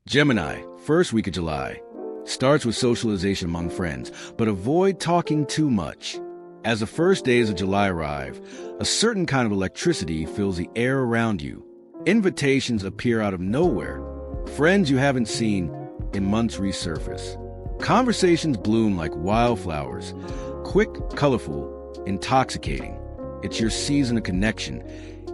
Gemini, first week of July. Starts with socialization among friends, but avoid talking too much. As the first days of July arrive, a certain kind of electricity fills the air around you. Invitations appear out of nowhere. Friends you haven't seen in months resurface. Conversations bloom like wildflowers, quick, colorful, intoxicating. It's your season of connection,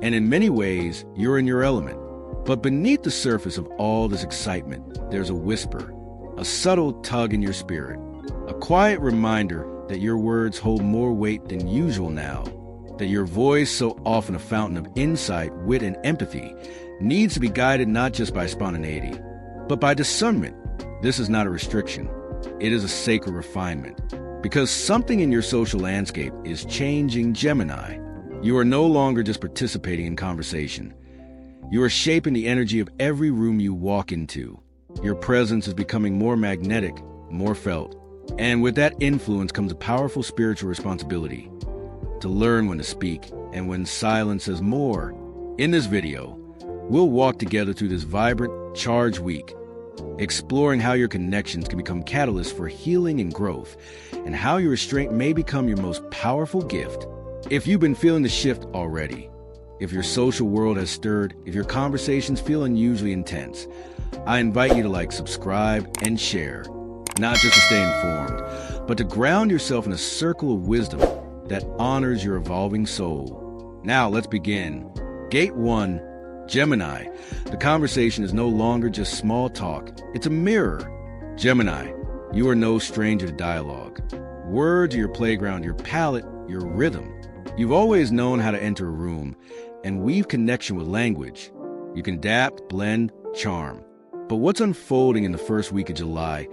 and in many ways, you're in your element. But beneath the surface of all this excitement, there's a whisper, a subtle tug in your spirit, a quiet reminder that your words hold more weight than usual now, that your voice, so often a fountain of insight, wit, and empathy, needs to be guided not just by spontaneity, but by discernment. This is not a restriction. It is a sacred refinement. Because something in your social landscape is changing, Gemini. You are no longer just participating in conversation. You are shaping the energy of every room you walk into. Your presence is becoming more magnetic, more felt. And with that influence comes a powerful spiritual responsibility to learn when to speak and when silence says more. In this video, we'll walk together through this vibrant, charged week, exploring how your connections can become catalysts for healing and growth, and how your restraint may become your most powerful gift. If you've been feeling the shift already, if your social world has stirred, if your conversations feel unusually intense, I invite you to subscribe, and share. Not just to stay informed, but to ground yourself in a circle of wisdom that honors your evolving soul. Now let's begin. Gate 1, Gemini. The conversation is no longer just small talk. It's a mirror. Gemini, you are no stranger to dialogue. Words are your playground, your palette, your rhythm. You've always known how to enter a room and weave connection with language. You can adapt, blend, charm. But what's unfolding in the first week of July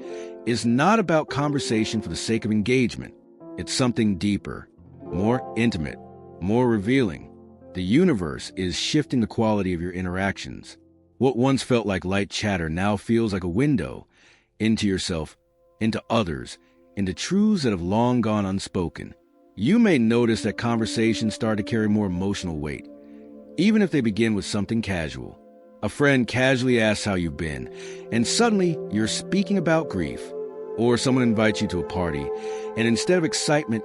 is not about conversation for the sake of engagement. It's something deeper, more intimate, more revealing. The universe is shifting the quality of your interactions. What once felt like light chatter now feels like a window into yourself, into others, into truths that have long gone unspoken. You may notice that conversations start to carry more emotional weight, even if they begin with something casual. A friend casually asks how you've been, and suddenly you're speaking about grief. Or someone invites you to a party, and instead of excitement,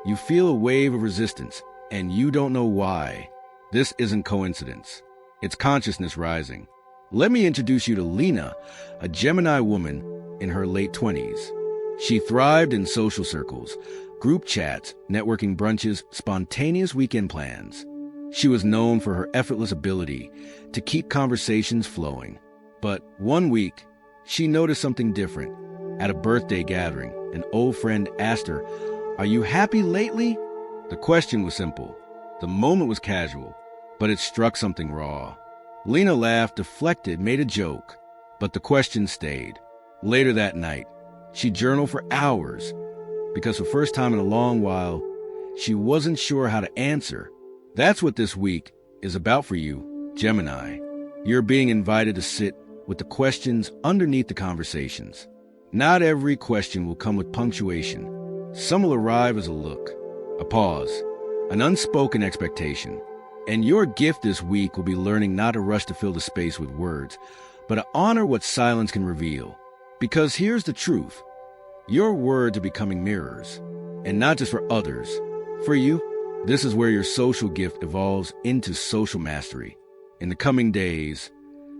you feel a wave of resistance, and you don't know why. This isn't coincidence. It's consciousness rising. Let me introduce you to Lena, a Gemini woman in her late 20s. She thrived in social circles, group chats, networking brunches, spontaneous weekend plans. She was known for her effortless ability to keep conversations flowing. But one week, she noticed something different. At a birthday gathering, an old friend asked her, "Are you happy lately?" The question was simple. The moment was casual, but it struck something raw. Lena laughed, deflected, made a joke, but the question stayed. Later that night, she journaled for hours because for the first time in a long while, she wasn't sure how to answer. That's what this week is about for you, Gemini. You're being invited to sit with the questions underneath the conversations. Not every question will come with punctuation. Some will arrive as a look, a pause, an unspoken expectation. And your gift this week will be learning not to rush to fill the space with words, but to honor what silence can reveal. Because here's the truth. Your words are becoming mirrors, and not just for others. For you, this is where your social gift evolves into social mastery. In the coming days,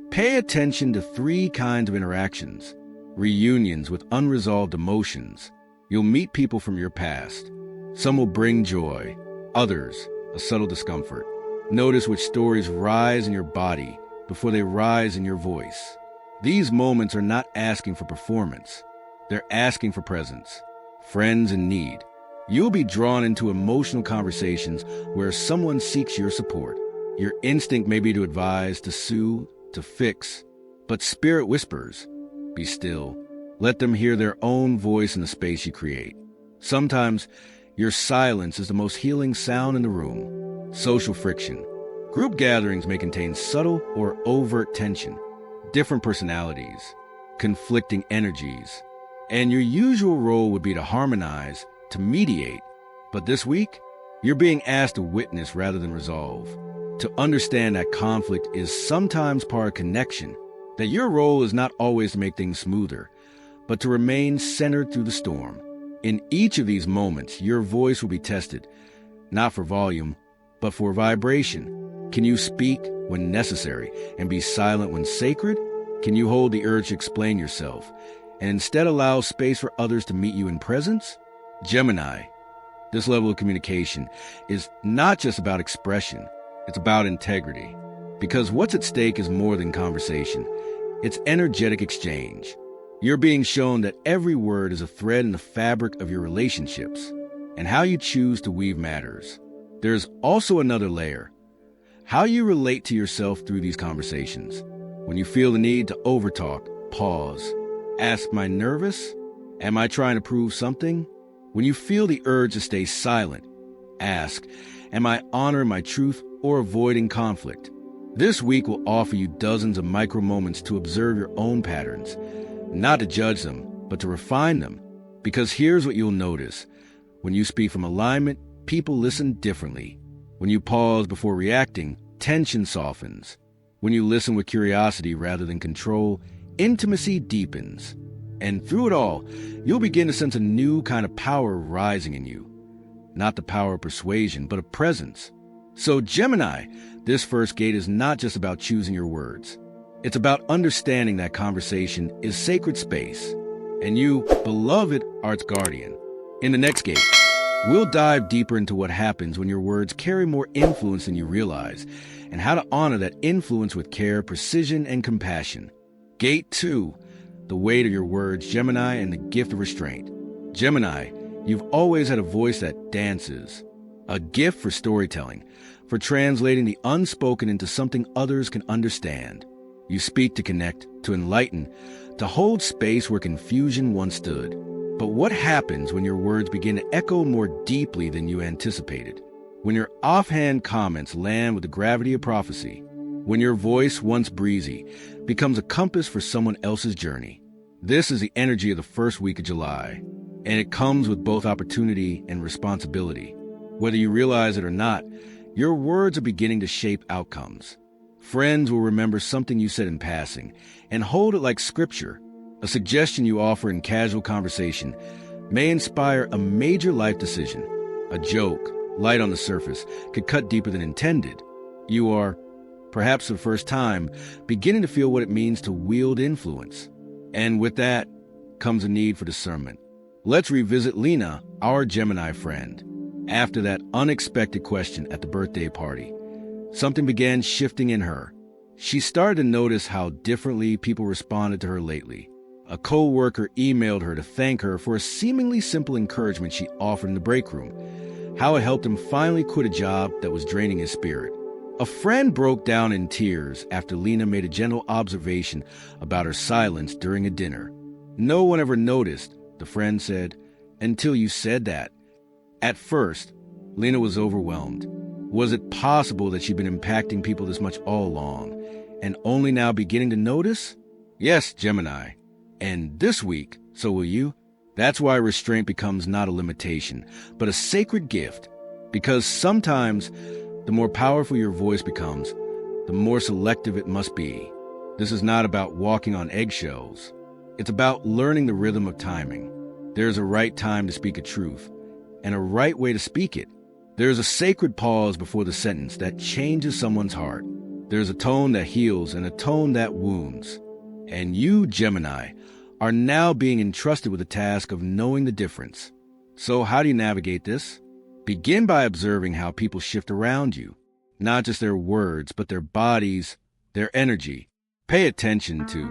pay attention to 3 kinds of interactions. Reunions with unresolved emotions. You'll meet people from your past. Some will bring joy, others a subtle discomfort. Notice which stories rise in your body before they rise in your voice. These moments are not asking for performance. They're asking for presence. Friends in need. You'll be drawn into emotional conversations where someone seeks your support. Your instinct may be to advise, to soothe, to fix, but spirit whispers, be still. Let them hear their own voice in the space you create. Sometimes your silence is the most healing sound in the room. Social friction. Group gatherings may contain subtle or overt tension, different personalities, conflicting energies, and your usual role would be to harmonize, to mediate. But this week, you're being asked to witness rather than resolve, to understand that conflict is sometimes part of connection, that your role is not always to make things smoother, but to remain centered through the storm. In each of these moments, your voice will be tested, not for volume, but for vibration. Can you speak when necessary and be silent when sacred? Can you hold the urge to explain yourself and instead allow space for others to meet you in presence? Gemini, this level of communication is not just about expression, it's about integrity. Because what's at stake is more than conversation. It's energetic exchange. You're being shown that every word is a thread in the fabric of your relationships, and how you choose to weave matters. There's also another layer: how you relate to yourself through these conversations. When you feel the need to overtalk, pause. Ask, am I nervous? Am I trying to prove something? When you feel the urge to stay silent, ask, am I honoring my truth or avoiding conflict? This week will offer you dozens of micro moments to observe your own patterns, not to judge them, but to refine them. Because here's what you'll notice. When you speak from alignment, people listen differently. When you pause before reacting, tension softens. When you listen with curiosity rather than control, intimacy deepens. And through it all, you'll begin to sense a new kind of power rising in you. Not the power of persuasion, but of presence. So Gemini, this first gate is not just about choosing your words. It's about understanding that conversation is sacred space, and you, beloved, are its guardian. In the next gate, we'll dive deeper into what happens when your words carry more influence than you realize, and how to honor that influence with care, precision, and compassion. Gate 2, the weight of your words, Gemini, and the gift of restraint. Gemini, you've always had a voice that dances, a gift for storytelling, for translating the unspoken into something others can understand. You speak to connect, to enlighten, to hold space where confusion once stood. But what happens when your words begin to echo more deeply than you anticipated? When your offhand comments land with the gravity of prophecy? When your voice, once breezy, becomes a compass for someone else's journey? This is the energy of the first week of July, and it comes with both opportunity and responsibility. Whether you realize it or not, your words are beginning to shape outcomes. Friends will remember something you said in passing and hold it like scripture. A suggestion you offer in casual conversation may inspire a major life decision. A joke, light on the surface, could cut deeper than intended. You are, perhaps for the first time, beginning to feel what it means to wield influence. And with that comes a need for discernment. Let's revisit Lena, our Gemini friend. After that unexpected question at the birthday party, something began shifting in her. She started to notice how differently people responded to her lately. A co-worker emailed her to thank her for a seemingly simple encouragement she offered in the break room, how it helped him finally quit a job that was draining his spirit. A friend broke down in tears after Lena made a gentle observation about her silence during a dinner. No one ever noticed, the friend said, until you said that. At first, Lena was overwhelmed. Was it possible that she'd been impacting people this much all along, and only now beginning to notice? Yes, Gemini. And this week, so will you. That's why restraint becomes not a limitation, but a sacred gift. Because sometimes, the more powerful your voice becomes, the more selective it must be. This is not about walking on eggshells. It's about learning the rhythm of timing. There's a right time to speak a truth, and a right way to speak it. There's a sacred pause before the sentence that changes someone's heart. There's a tone that heals and a tone that wounds. And you, Gemini, are now being entrusted with the task of knowing the difference. So how do you navigate this? Begin by observing how people shift around you. Not just their words, but their bodies, their energy. Pay attention to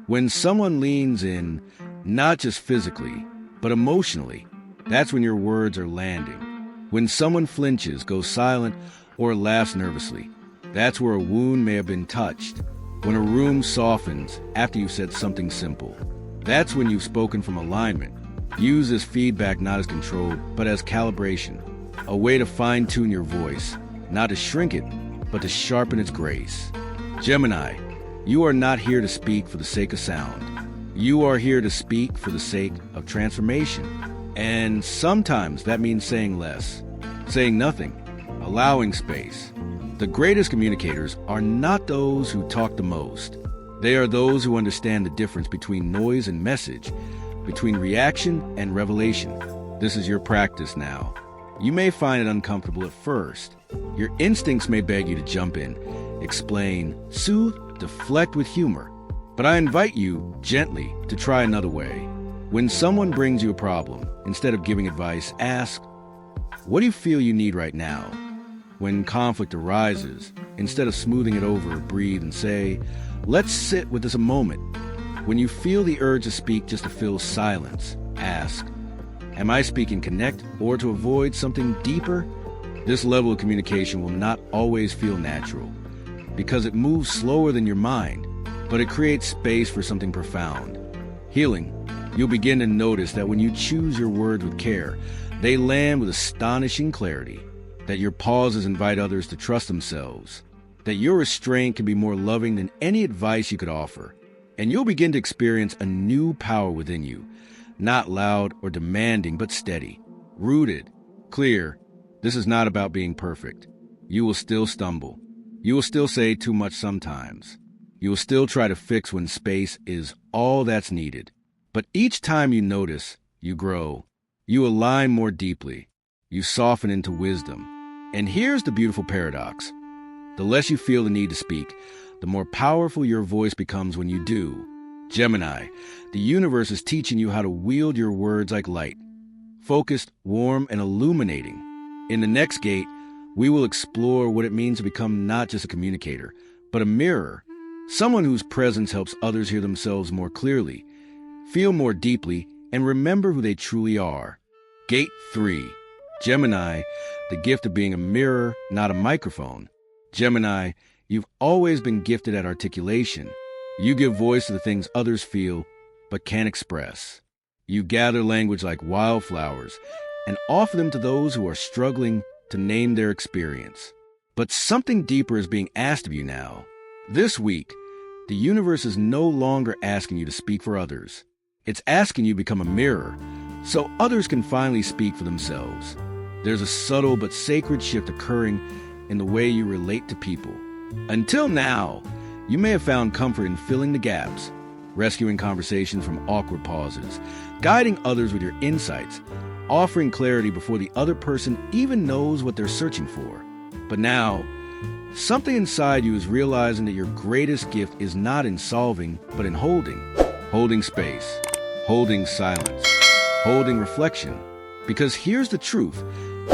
when someone leans in, not just physically, but emotionally. That's when your words are landing. When someone flinches, goes silent, or laughs nervously, that's where a wound may have been touched. When a room softens after you've said something simple, that's when you've spoken from alignment. Use this feedback not as control, but as calibration, a way to fine-tune your voice, not to shrink it, but to sharpen its grace. Gemini, you are not here to speak for the sake of sound. You are here to speak for the sake of transformation. And sometimes that means saying less, saying nothing, allowing space. The greatest communicators are not those who talk the most. They are those who understand the difference between noise and message, between reaction and revelation. This is your practice now. You may find it uncomfortable at first. Your instincts may beg you to jump in, explain, soothe, deflect with humor. But I invite you, gently, to try another way. When someone brings you a problem, instead of giving advice, ask, "What do you feel you need right now?" When conflict arises, instead of smoothing it over, breathe and say, "Let's sit with this a moment." When you feel the urge to speak just to fill silence, ask, "Am I speaking connect or to avoid something deeper?" This level of communication will not always feel natural, because it moves slower than your mind, but it creates space for something profound. Healing. You'll begin to notice that when you choose your words with care, they land with astonishing clarity, that your pauses invite others to trust themselves, that your restraint can be more loving than any advice you could offer, and you'll begin to experience a new power within you, not loud or demanding, but steady, rooted, clear. This is not about being perfect. You will still stumble. You will still say too much sometimes. You will still try to fix when space is all that's needed. But each time you notice, you grow. You align more deeply. You soften into wisdom. And here's the beautiful paradox. The less you feel the need to speak, the more powerful your voice becomes when you do. Gemini, the universe is teaching you how to wield your words like light, focused, warm, and illuminating. In the next gate, we will explore what it means to become not just a communicator, but a mirror, someone whose presence helps others hear themselves more clearly, feel more deeply, and remember who they truly are. Gate 3. Gemini, the gift of being a mirror, not a microphone. Gemini, you've always been gifted at articulation. You give voice to the things others feel, but can't express. You gather language like wildflowers and offer them to those who are struggling to name their experience. But something deeper is being asked of you now. This week, the universe is no longer asking you to speak for others. It's asking you to become a mirror, so others can finally speak for themselves. There's a subtle but sacred shift occurring in the way you relate to people. Until now, you may have found comfort in filling the gaps, rescuing conversations from awkward pauses, guiding others with your insights, offering clarity before the other person even knows what they're searching for. But now, something inside you is realizing that your greatest gift is not in solving, but in holding. Holding space, holding silence, holding reflection. Because here's the truth,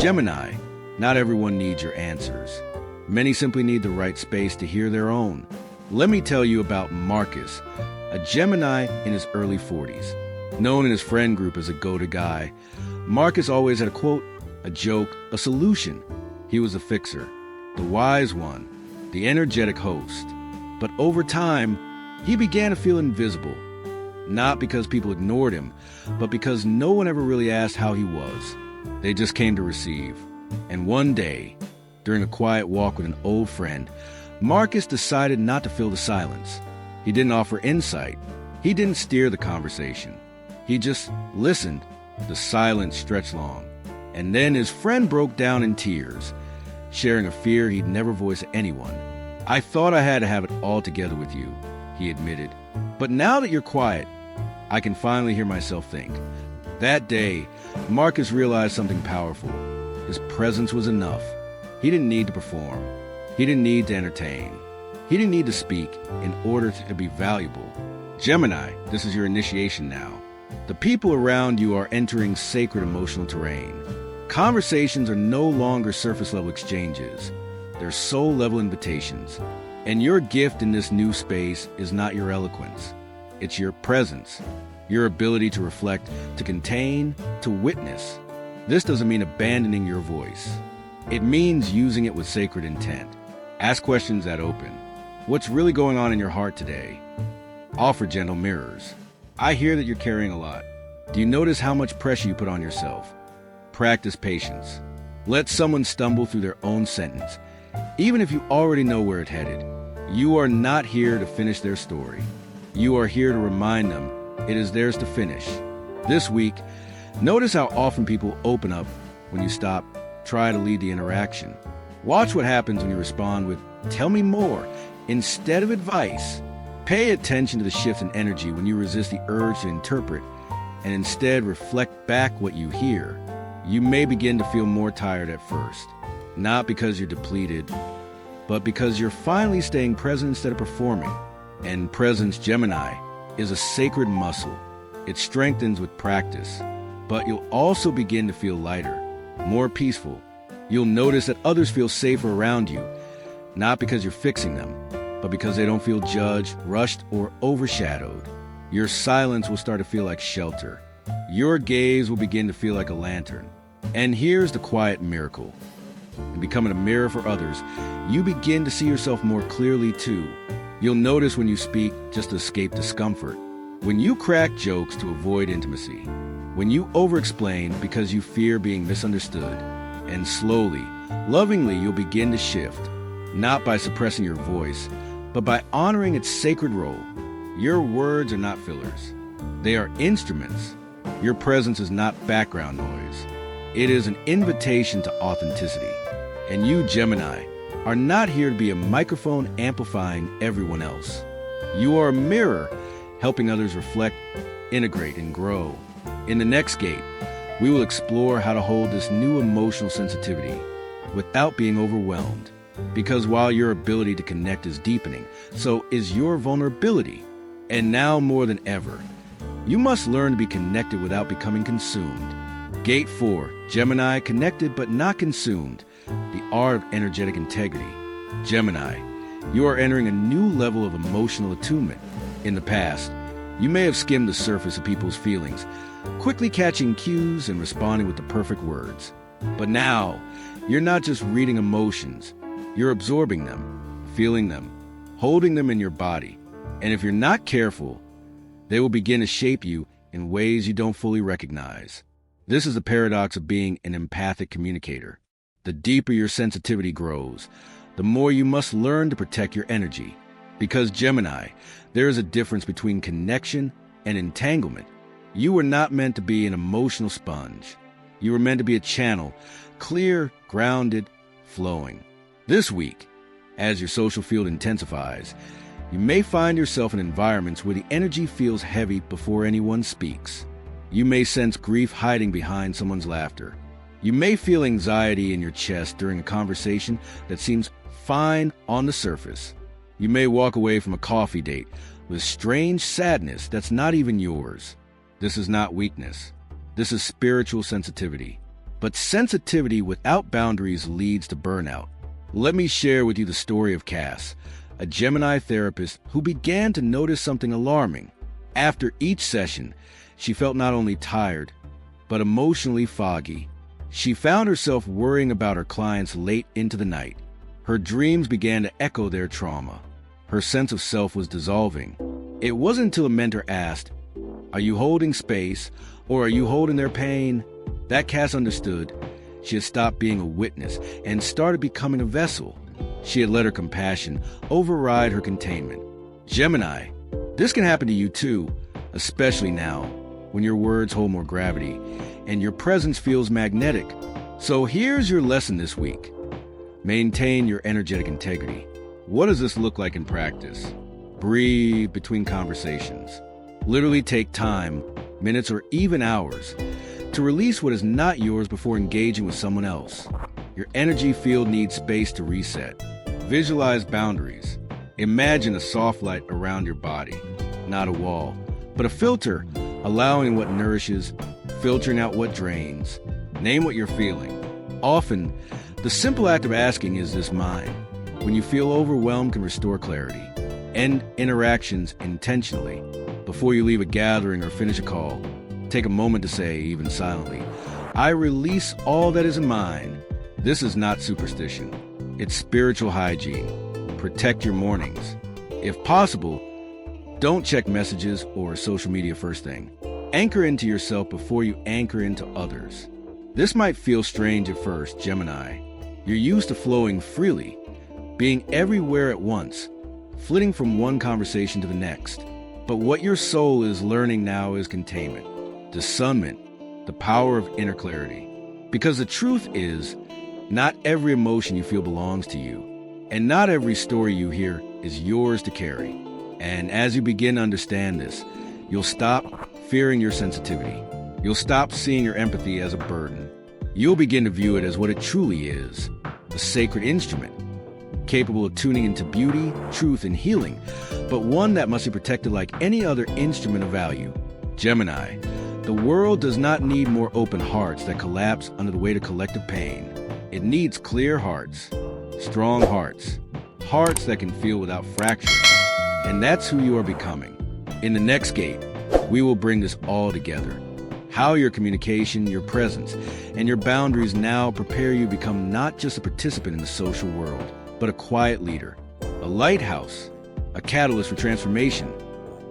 Gemini, not everyone needs your answers. Many simply need the right space to hear their own. Let me tell you about Marcus, a Gemini in his early 40s. Known in his friend group as a go-to guy, Marcus always had a quote, a joke, a solution. He was a fixer, the wise one, the energetic host. But over time, he began to feel invisible. Not because people ignored him, but because no one ever really asked how he was. They just came to receive. And one day, during a quiet walk with an old friend, Marcus decided not to fill the silence. He didn't offer insight. He didn't steer the conversation. He just listened. The silence stretched long. And then his friend broke down in tears, sharing a fear he'd never voiced to anyone. "I thought I had to have it all together with you," he admitted. "But now that you're quiet, I can finally hear myself think." That day, Marcus realized something powerful. His presence was enough. He didn't need to perform. He didn't need to entertain. He didn't need to speak in order to be valuable. Gemini, this is your initiation now. The people around you are entering sacred emotional terrain. Conversations are no longer surface-level exchanges. They're soul-level invitations. And your gift in this new space is not your eloquence. It's your presence, your ability to reflect, to contain, to witness. This doesn't mean abandoning your voice. It means using it with sacred intent. Ask questions that open. What's really going on in your heart today? Offer gentle mirrors. I hear that you're carrying a lot. Do you notice how much pressure you put on yourself? Practice patience. Let someone stumble through their own sentence, even if you already know where it's headed. You are not here to finish their story. You are here to remind them it is theirs to finish. This week, notice how often people open up when you stop, try to lead the interaction. Watch what happens when you respond with, "Tell me more," instead of advice. Pay attention to the shift in energy when you resist the urge to interpret and instead reflect back what you hear. You may begin to feel more tired at first, not because you're depleted, but because you're finally staying present instead of performing. And presence, Gemini, is a sacred muscle. It strengthens with practice, but you'll also begin to feel lighter, more peaceful. You'll notice that others feel safer around you, not because you're fixing them, but because they don't feel judged, rushed, or overshadowed. Your silence will start to feel like shelter. Your gaze will begin to feel like a lantern. And here's the quiet miracle. In becoming a mirror for others, you begin to see yourself more clearly too. You'll notice when you speak just to escape discomfort, when you crack jokes to avoid intimacy, when you over-explain because you fear being misunderstood. And slowly, lovingly, you'll begin to shift, not by suppressing your voice, but by honoring its sacred role. Your words are not fillers. They are instruments. Your presence is not background noise. It is an invitation to authenticity. And you, Gemini, are not here to be a microphone amplifying everyone else. You are a mirror, helping others reflect, integrate, and grow. In the next gate, we will explore how to hold this new emotional sensitivity without being overwhelmed. Because while your ability to connect is deepening, so is your vulnerability. And now more than ever, you must learn to be connected without becoming consumed. Gate 4, Gemini, connected but not consumed. The art of energetic integrity. Gemini, you are entering a new level of emotional attunement. In the past, you may have skimmed the surface of people's feelings, quickly catching cues and responding with the perfect words. But now, you're not just reading emotions. You're absorbing them, feeling them, holding them in your body. And if you're not careful, they will begin to shape you in ways you don't fully recognize. This is the paradox of being an empathic communicator. The deeper your sensitivity grows, the more you must learn to protect your energy. Because Gemini, there is a difference between connection and entanglement. You were not meant to be an emotional sponge. You were meant to be a channel, clear, grounded, flowing. This week, as your social field intensifies, you may find yourself in environments where the energy feels heavy before anyone speaks. You may sense grief hiding behind someone's laughter. You may feel anxiety in your chest during a conversation that seems fine on the surface. You may walk away from a coffee date with strange sadness that's not even yours. This is not weakness. This is spiritual sensitivity. But sensitivity without boundaries leads to burnout. Let me share with you the story of Cass, a Gemini therapist who began to notice something alarming. After each session, she felt not only tired, but emotionally foggy. She found herself worrying about her clients late into the night. Her dreams began to echo their trauma. Her sense of self was dissolving. It wasn't until a mentor asked, "Are you holding space, or are you holding their pain?" that Cass understood. She had stopped being a witness and started becoming a vessel. She had let her compassion override her containment. Gemini, this can happen to you too, especially now, when your words hold more gravity and your presence feels magnetic. So here's your lesson this week. Maintain your energetic integrity. What does this look like in practice? Breathe between conversations. Literally take time, minutes or even hours, to release what is not yours before engaging with someone else. Your energy field needs space to reset. Visualize boundaries. Imagine a soft light around your body, not a wall, but a filter, allowing what nourishes, filtering out what drains. Name what you're feeling. Often, the simple act of asking, "Is this mine?" when you feel overwhelmed can restore clarity. End interactions intentionally. Before you leave a gathering or finish a call, take a moment to say, even silently, "I release all that isn't mine." This is not superstition. It's spiritual hygiene. Protect your mornings. If possible, don't check messages or social media first thing. Anchor into yourself before you anchor into others. This might feel strange at first, Gemini. You're used to flowing freely, being everywhere at once, flitting from one conversation to the next. But what your soul is learning now is containment, discernment, the power of inner clarity. Because the truth is, not every emotion you feel belongs to you, and not every story you hear is yours to carry. And as you begin to understand this, you'll stop fearing your sensitivity. You'll stop seeing your empathy as a burden. You'll begin to view it as what it truly is, a sacred instrument, capable of tuning into beauty, truth, and healing, but one that must be protected like any other instrument of value. Gemini, the world does not need more open hearts that collapse under the weight of collective pain. It needs clear hearts, strong hearts, hearts that can feel without fracture. And that's who you are becoming. In the next gate, we will bring this all together. How your communication, your presence, and your boundaries now prepare you to become not just a participant in the social world, but a quiet leader, a lighthouse, a catalyst for transformation,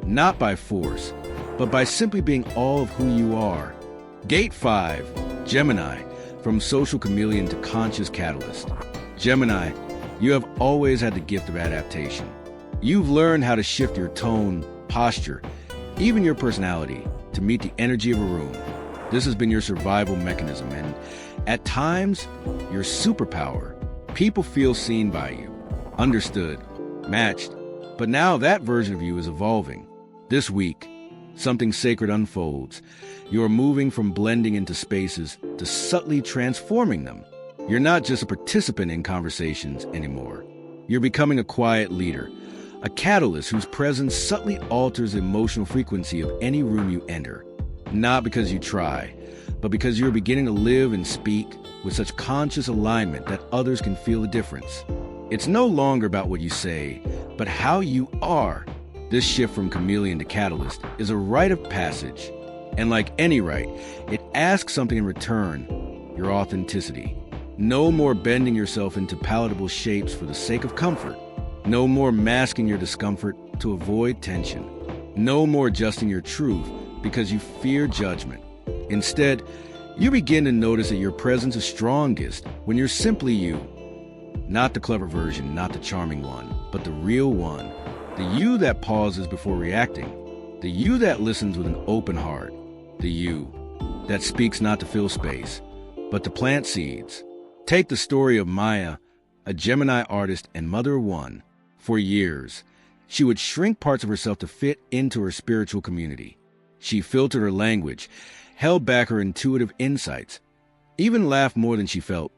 not by force, but by simply being all of who you are. Gate 5, Gemini, from social chameleon to conscious catalyst. Gemini, you have always had the gift of adaptation. You've learned how to shift your tone, posture, even your personality to meet the energy of a room. This has been your survival mechanism, and at times, your superpower. People feel seen by you, understood, matched, but now that version of you is evolving. This week, something sacred unfolds. You are moving from blending into spaces to subtly transforming them. You're not just a participant in conversations anymore. You're becoming a quiet leader, a catalyst whose presence subtly alters the emotional frequency of any room you enter. Not because you try, but because you're beginning to live and speak with such conscious alignment that others can feel the difference. It's no longer about what you say, but how you are. This shift from chameleon to catalyst is a rite of passage. And like any rite, it asks something in return, your authenticity. No more bending yourself into palatable shapes for the sake of comfort. No more masking your discomfort to avoid tension. No more adjusting your truth because you fear judgment. Instead, you begin to notice that your presence is strongest when you're simply you. Not the clever version, not the charming one, but the real one. The you that pauses before reacting. The you that listens with an open heart. The you that speaks not to fill space, but to plant seeds. Take the story of Maya, a Gemini artist and mother of one. For years, she would shrink parts of herself to fit into her spiritual community. She filtered her language, held back her intuitive insights, even laughed more than she felt,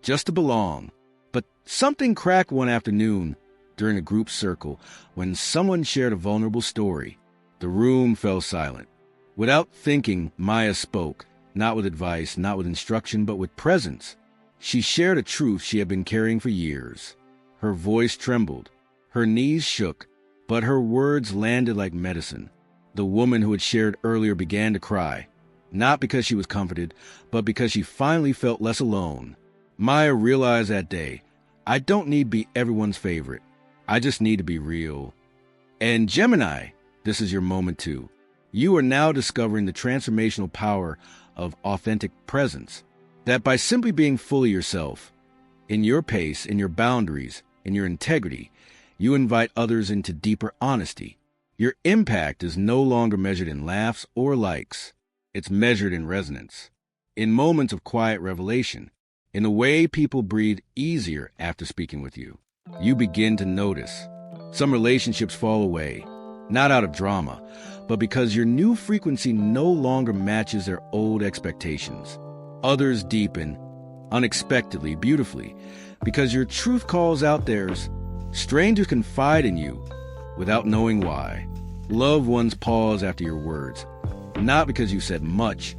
just to belong. But something cracked one afternoon during a group circle when someone shared a vulnerable story. The room fell silent. Without thinking, Maya spoke, not with advice, not with instruction, but with presence. She shared a truth she had been carrying for years. Her voice trembled, her knees shook, but her words landed like medicine. The woman who had shared earlier began to cry, not because she was comforted, but because she finally felt less alone. Maya realized that day, I don't need to be everyone's favorite. I just need to be real. And Gemini, this is your moment too. You are now discovering the transformational power of authentic presence. That by simply being fully yourself, in your pace, in your boundaries, in your integrity, you invite others into deeper honesty. Your impact is no longer measured in laughs or likes. It's measured in resonance, in moments of quiet revelation, in the way people breathe easier after speaking with you. You begin to notice. Some relationships fall away, not out of drama, but because your new frequency no longer matches their old expectations. Others deepen, unexpectedly, beautifully, because your truth calls out theirs. Strangers confide in you without knowing why. Loved ones pause after your words, not because you said much,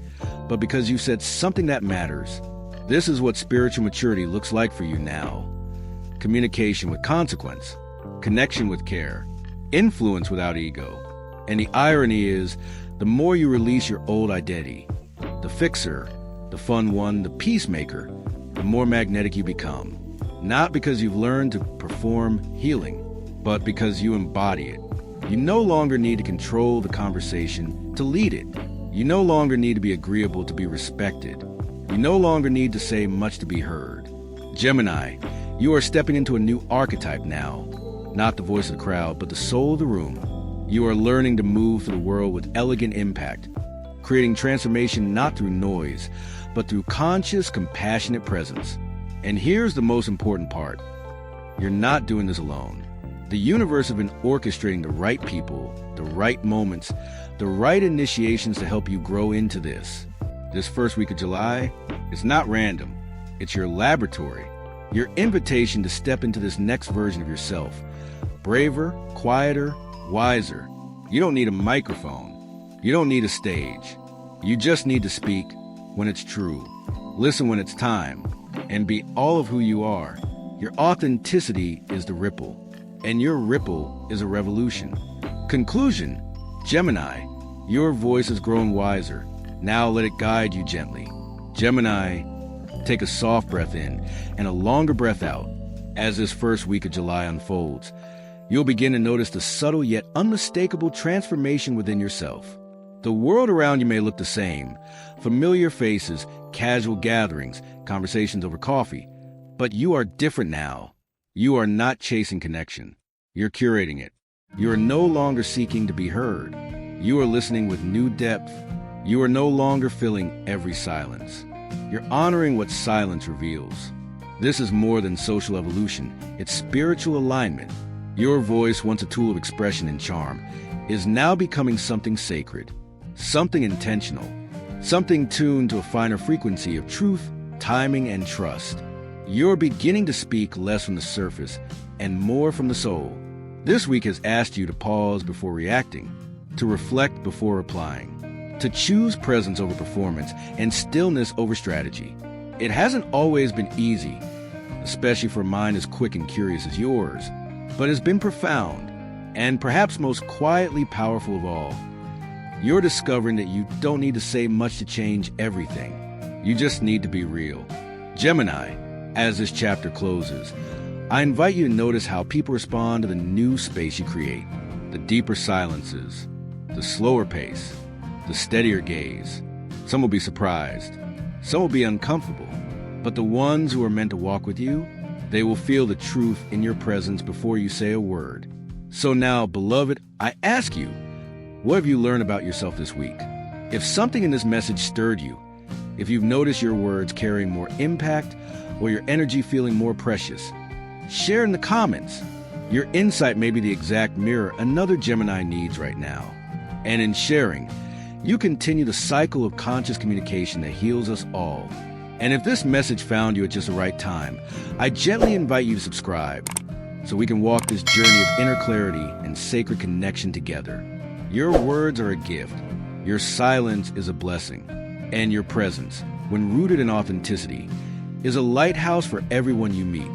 but because you said something that matters. This is what spiritual maturity looks like for you now. Communication with consequence, connection with care, influence without ego. And the irony is, the more you release your old identity, the fixer, the fun one, the peacemaker, the more magnetic you become. Not because you've learned to perform healing, but because you embody it. You no longer need to control the conversation to lead it. You no longer need to be agreeable to be respected. You no longer need to say much to be heard. Gemini, you are stepping into a new archetype now. Not the voice of the crowd, but the soul of the room. You are learning to move through the world with elegant impact, creating transformation not through noise, but through conscious, compassionate presence. And here's the most important part. You're not doing this alone. The universe has been orchestrating the right people, the right moments, the right initiations to help you grow into this. This first week of July, it's not random. It's your laboratory, your invitation to step into this next version of yourself. Braver, quieter, wiser. You don't need a microphone. You don't need a stage. You just need to speak when it's true. Listen when it's time. And be all of who you are. Your authenticity is the ripple. And your ripple is a revolution. Conclusion, Gemini, your voice has grown wiser. Now let it guide you gently. Gemini, take a soft breath in and a longer breath out. As this first week of July unfolds, you'll begin to notice the subtle yet unmistakable transformation within yourself. The world around you may look the same. Familiar faces, casual gatherings, conversations over coffee. But you are different now. You are not chasing connection. You're curating it. You are no longer seeking to be heard. You are listening with new depth. You are no longer filling every silence. You're honoring what silence reveals. This is more than social evolution. It's spiritual alignment. Your voice, once a tool of expression and charm, is now becoming something sacred, something intentional, something tuned to a finer frequency of truth, timing, and trust. You're beginning to speak less from the surface and more from the soul. This week has asked you to pause before reacting, to reflect before replying, to choose presence over performance and stillness over strategy. It hasn't always been easy, especially for a mind as quick and curious as yours, but it's been profound and perhaps most quietly powerful of all. You're discovering that you don't need to say much to change everything. You just need to be real. Gemini, as this chapter closes, I invite you to notice how people respond to the new space you create. The deeper silences, the slower pace, the steadier gaze. Some will be surprised. Some will be uncomfortable. But the ones who are meant to walk with you, they will feel the truth in your presence before you say a word. So now, beloved, I ask you, what have you learned about yourself this week? If something in this message stirred you, if you've noticed your words carrying more impact or your energy feeling more precious, share in the comments. Your insight may be the exact mirror another Gemini needs right now. And in sharing, you continue the cycle of conscious communication that heals us all. And if this message found you at just the right time, I gently invite you to subscribe so we can walk this journey of inner clarity and sacred connection together. Your words are a gift. Your silence is a blessing. And your presence, when rooted in authenticity, is a lighthouse for everyone you meet.